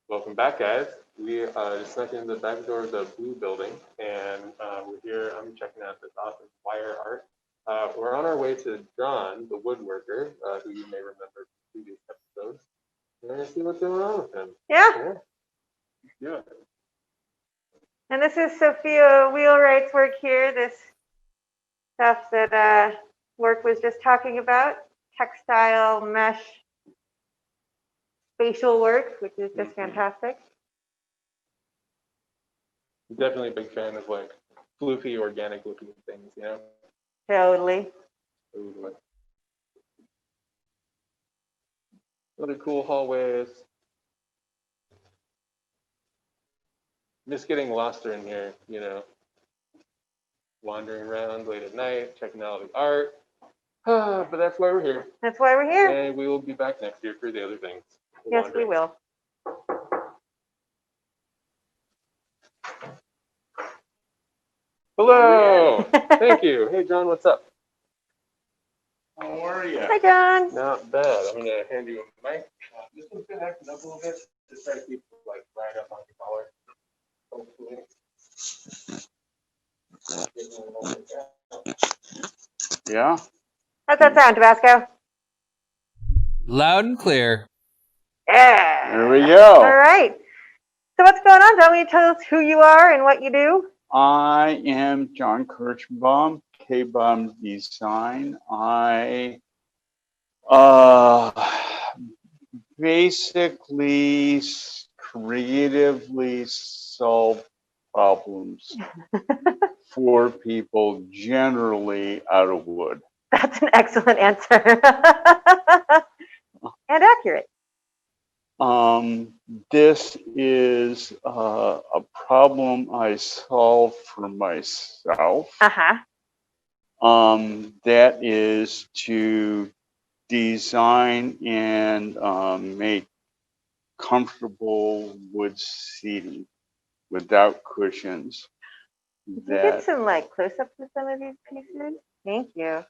Welcome back, guys. We just snuck in the back door of the blue building, and we're here. I'm checking out this awesome wire art. We're on our way to John, the woodworker, who you may remember from previous episodes. We're going to see what's going on with him. Yeah. Yeah. And this is Sophia Wheelwright's work here, this stuff that Work was just talking about, textile mesh spatial work, which is just fantastic. I'm definitely a big fan of like floofy, organic looking things, you know? Totally. Really cool hallways. Just getting lost in here, you know, wandering around late at night, checking out the art. But that's why we're here. That's why we're here. And we will be back next year for the other things. Yes, we will. Hello. Thank you. Hey, John, what's up? How are you? Hi, John. Not bad. I'm going to hand you a mic. This one's been acting up a little bit. Just try to keep like right up on your collar. Hopefully. Yeah? How's that sound, Tabasco? Loud and clear. Yeah. There we go. All right. So what's going on, John? Will you tell us who you are and what you do? I am John Kirschenbaum, K-Baum Design. I basically creatively solve problems for people generally out of wood. That's an excellent answer. And accurate. This is a problem I solve for myself. Uh-huh. That is to design and make comfortable wood seating without cushions. Can you get some like close-ups of some of these pieces? Thank you.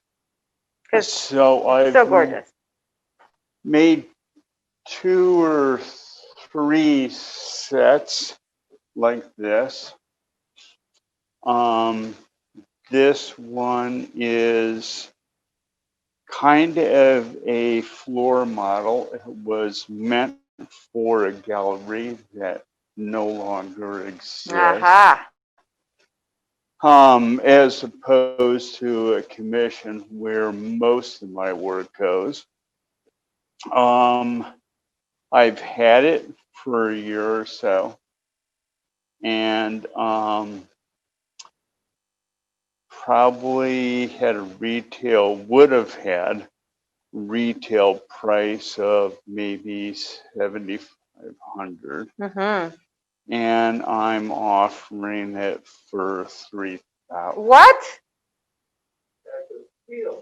So I've so gorgeous. made 2 or 3 sets like this. This one is kind of a floor model. It was meant for a gallery that no longer exists. Aha. As opposed to a commission where most of my work goes. I've had it for a year or so, and probably would have had retail price of maybe $7,500. Mm-hmm. And I'm offering it for $3,000. What?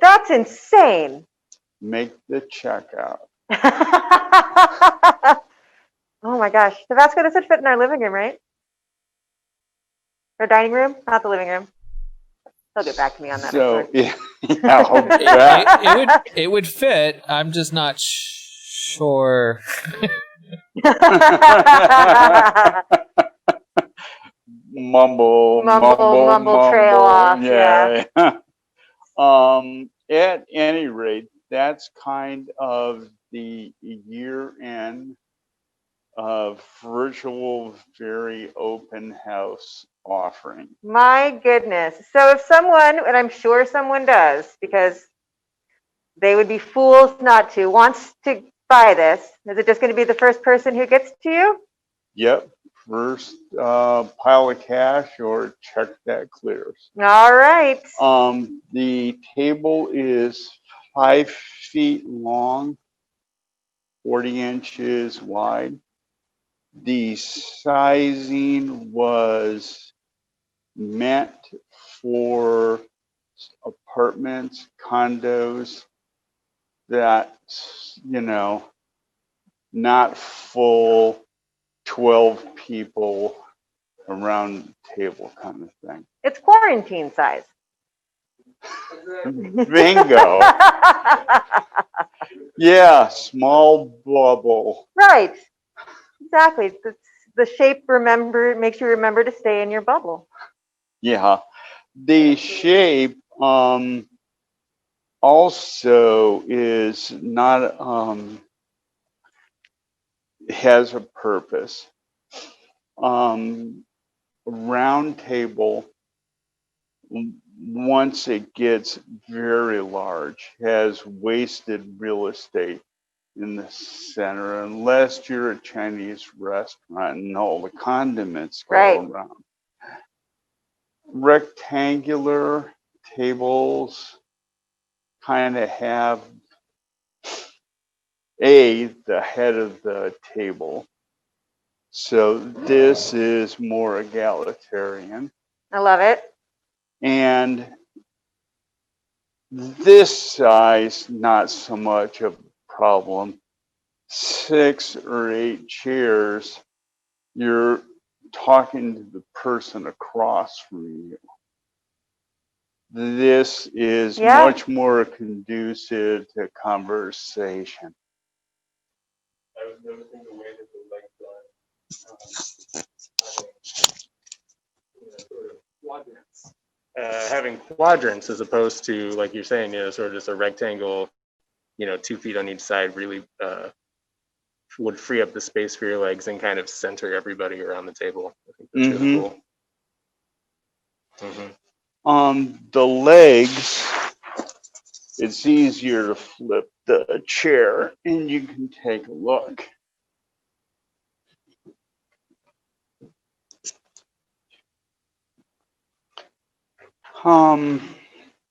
That's insane. Make the check out. Oh my gosh. Tabasco, this would fit in our living room, right? Or dining room? Not the living room. He'll get back to me on that. So, It would fit. I'm just not sure. mumble trail off. Yeah. At any rate, that's kind of the year-end virtual very open house offering. My goodness. So if someone, and I'm sure someone does, because they would be fools not to, wants to buy this, is it just going to be the first person who gets to you? Yep. First pile of cash or check that clears. All right. The table is 5 feet long, 40 inches wide. The sizing was meant for apartments, condos that, not full 12 people around the table kind of thing. It's quarantine size. Bingo. Yeah, small bubble. Right. Exactly. The shape makes you remember to stay in your bubble. Yeah. The shape also is not has a purpose. Round table, once it gets very large, has wasted real estate in the center unless you're a Chinese restaurant and all the condiments go Right. around. Rectangular tables kind of have the head of the table. So this is more egalitarian. I love it. And this size, not so much a problem. 6 or 8 chairs, you're talking to the person across from you. This is Yeah. much more conducive to conversation. I was noticing the way that the legs are sort of quadrants. Having quadrants as opposed to, like you're saying, sort of just a rectangle, 2 feet on each side really would free up the space for your legs and kind of center everybody around the table. I think that's really cool. On the legs, it's easier to flip the chair and you can take a look.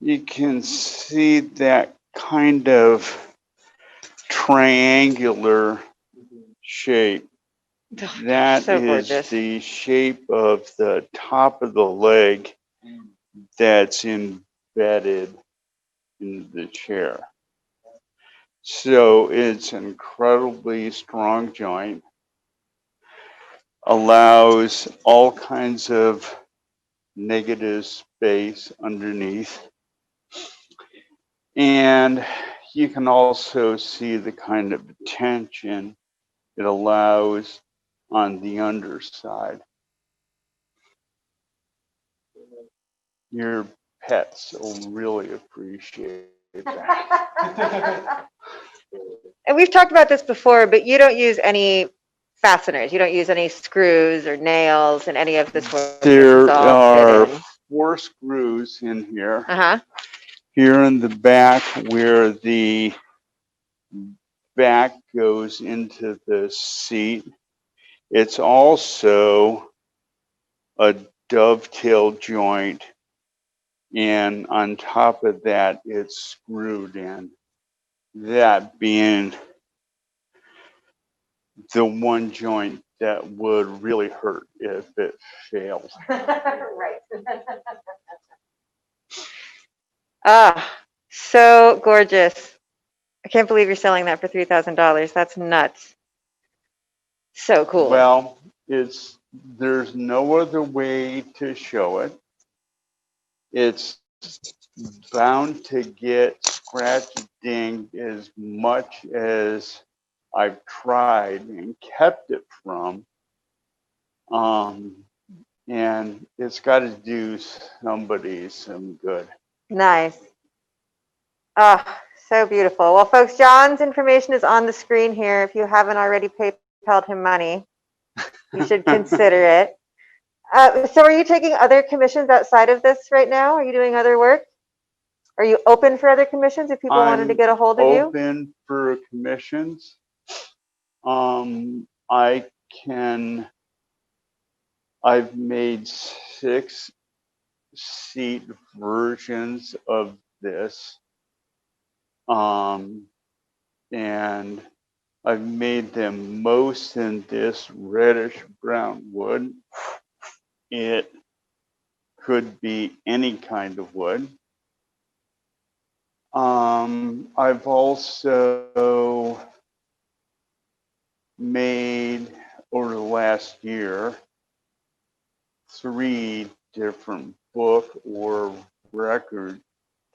You can see that kind of triangular shape. That So is gorgeous. the shape of the top of the leg that's embedded in the chair. So it's an incredibly strong joint, allows all kinds of negative space underneath. And you can also see the kind of tension it allows on the underside. Your pets will really appreciate that. And we've talked about this before, but you don't use any fasteners. You don't use any screws or nails and any of this work. There It's all are fit in. 4 screws in here. Uh-huh. Here in the back where the back goes into the seat. It's also a dovetail joint, and on top of that, it's screwed in. That being the one joint that would really hurt if it failed. Right. So gorgeous. I can't believe you're selling that for $3,000. That's nuts. So cool. Well, there's no other way to show it. It's bound to get scratched, dinged as much as I've tried and kept it from. And it's got to do somebody some good. Nice. So beautiful. Well, folks, John's information is on the screen here. If you haven't already PayPal'd him money, you should consider it. So are you taking other commissions outside of this right now? Are you doing other work? Are you open for other commissions if people wanted to I'm get a hold of you? open for commissions. I've made 6-seat versions of this. And I've made them most in this reddish brown wood. It could be any kind of wood. I've also made over the last year 3 different book or record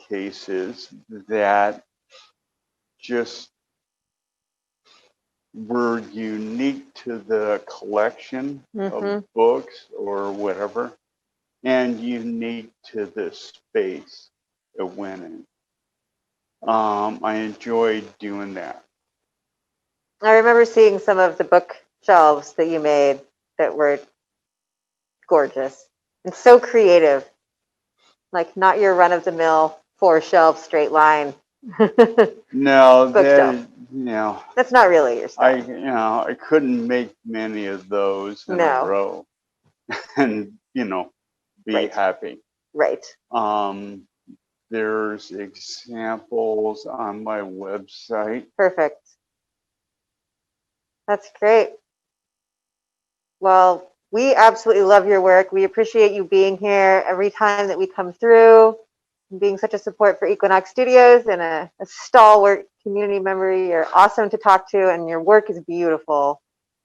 cases that just were unique to the collection Mm-hmm. of books or whatever, and unique to the space it went in. I enjoyed doing that. I remember seeing some of the bookshelves that you made that were gorgeous and so creative. Like not your run-of-the-mill 4-shelf straight line. No, that Bookshelf. is, you know, That's not really your style. I couldn't make many of those in a No. row and, be Right. happy. Right. There's examples on my website. Perfect. That's great. Well, we absolutely love your work. We appreciate you being here every time that we come through, and being such a support for Equinox Studios and a stalwart community member. You're awesome to talk to, and your work is beautiful.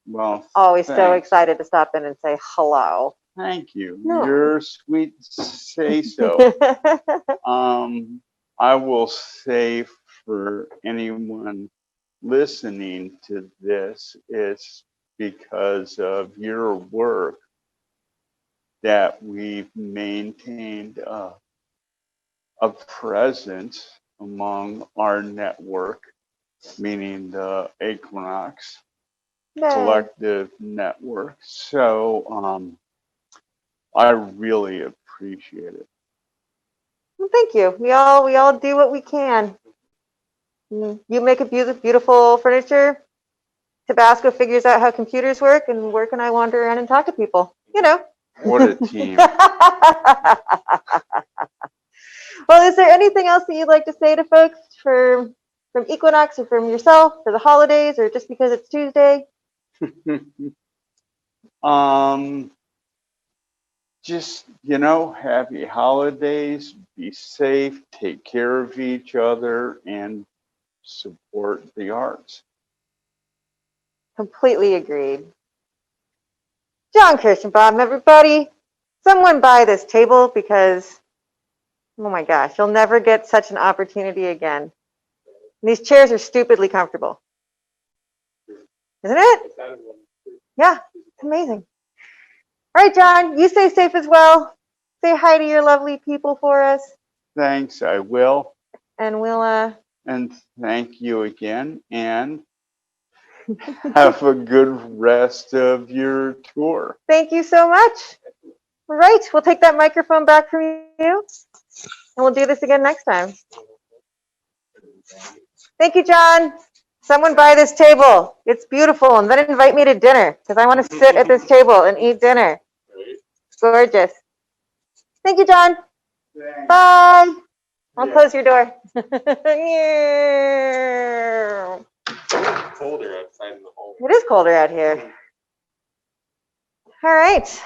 Well, Always so thanks. excited to stop in and say hello. Thank you. No. You're sweet to say so. I will say for anyone listening to this, it's because of your work that we've maintained a presence among our network, meaning the Equinox Yay. Collective Network. So I really appreciate it. Well, thank you. We all do what we can. You make a beautiful furniture. Tabasco figures out how computers work, and Work and I wander around and talk to people. What a team. Well, is there anything else that you'd like to say to folks from Equinox or from yourself for the holidays or just because it's Tuesday? Just, happy holidays, be safe, take care of each other, and support the arts. Completely agreed. John Kirschenbaum, everybody, someone buy this table because, oh my gosh, you'll never get such an opportunity again. And these chairs are stupidly comfortable. Isn't it? Yeah, it's amazing. All right, John, you stay safe as well. Say hi to your lovely people for us. Thanks, I will. And we'll, And thank you again. And have a good rest of your tour. thank you so much. All right, we'll take that microphone back from you and we'll do this again next time. Thank you, John. Someone buy this table. It's beautiful. And then invite me to dinner because I want to sit at this table and eat dinner. It's gorgeous. Thank you, John. Thanks. Bye. I'll Yeah. close your door. Colder outside in the hall. It is colder out here. All right.